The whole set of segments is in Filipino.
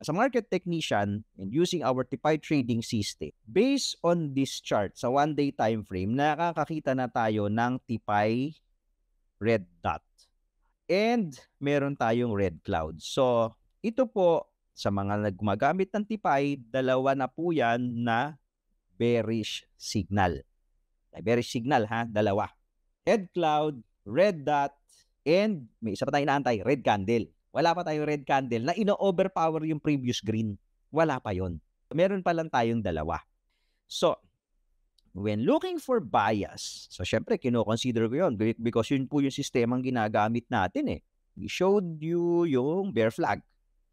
as a market technician and using our TIPI trading system, based on this chart sa 1-day time frame, nakakakita na tayo ng TIPI red dot. And meron tayong red cloud. So, ito po, sa mga gumagamit ng TIPI, dalawa na po yan na bearish signal. Bearish signal ha, dalawa. Red cloud, red dot, and may isa pa tayong inaantay, red candle. Wala pa tayong red candle na ino-overpower yung previous green. Wala pa yon. Meron pa lang tayong dalawa. So, when looking for bias, so syempre, kino-consider ko yun because yun po yung sistemang ginagamit natin eh. We showed you yung bear flag.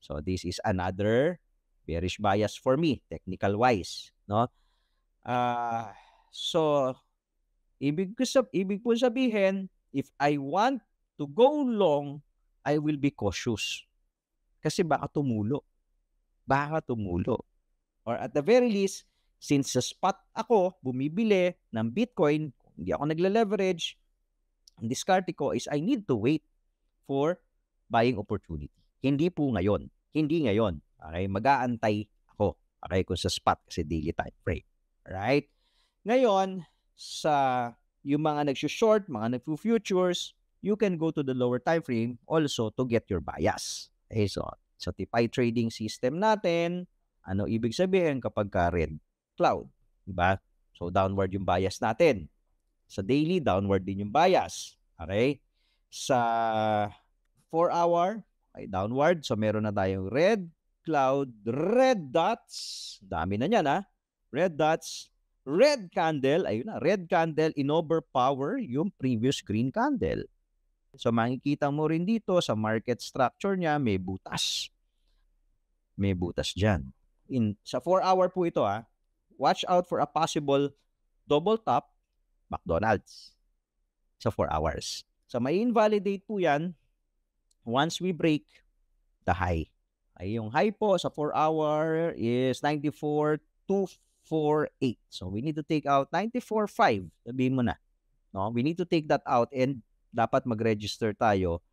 So, this is another bearish bias for me, technical-wise. No? So, ibig po sabihin, if I want to go long, I will be cautious. Kasi baka tumulo. Baka tumulo. Or at the very least, since sa spot ako bumibili ng Bitcoin, hindi ako nagle-leverage, ang diskarte ko is I need to wait for buying opportunity. Hindi po ngayon. Hindi ngayon. Okay? Mag-aantay ako. Okay? Kung sa spot kasi daily time frame. Alright? Ngayon, sa yung mga nag-short, mga nag-futures, you can go to the lower time frame also to get your bias. Okay? So, sa TIPI trading system natin, ano ibig sabihin kapag ka red cloud? Diba? So, downward yung bias natin. Sa daily, downward din yung bias. Okay? Sa 4-hour, ay downward. So, meron na tayong red cloud, red dots. Dami na yan, ha? Red dots, red candle. Ayun na, red candle in-overpower yung previous green candle. So, makikita mo rin dito sa market structure niya, may butas. May butas dyan. Sa 4-hour po ito, ha? Watch out for a possible double top McDonald's sa 4 hours. So, may invalidate po yan once we break the high. Ay, yung high po sa 4-hour is 94,248. So, we need to take out 94.5. Sabihin mo na. No? We need to take that out and dapat mag-register tayo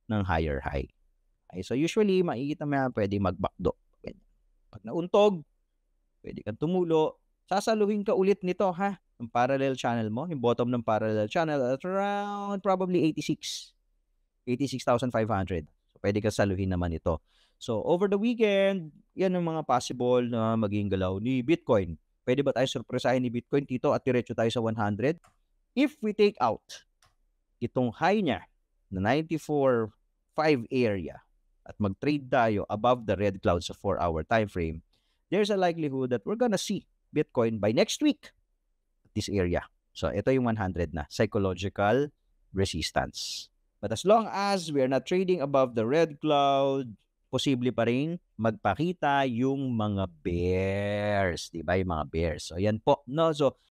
ng higher high. Okay, so, usually, makikita mo yan, pwede mag-backdo. Pag nauntog, pwede kang tumulo. Sasaluhin ka ulit nito, ha? Yung parallel channel mo, yung bottom ng parallel channel at around probably 86,500. So, pwede ka saluhin naman ito. So, over the weekend, yan ang mga possible na maging galaw ni Bitcoin. Pwede ba tayo surpresahin ni Bitcoin dito at diretso tayo sa 100? If we take out itong high niya na 94.5 area at mag-trade tayo above the red cloud sa 4-hour time frame, there's a likelihood that we're gonna see Bitcoin by next week at this area. So, ito yung 100 na, psychological resistance. But as long as we are not trading above the red cloud, posible pa rin magpakita yung mga bears. Diba? Yung mga bears. So, yan po. No? So,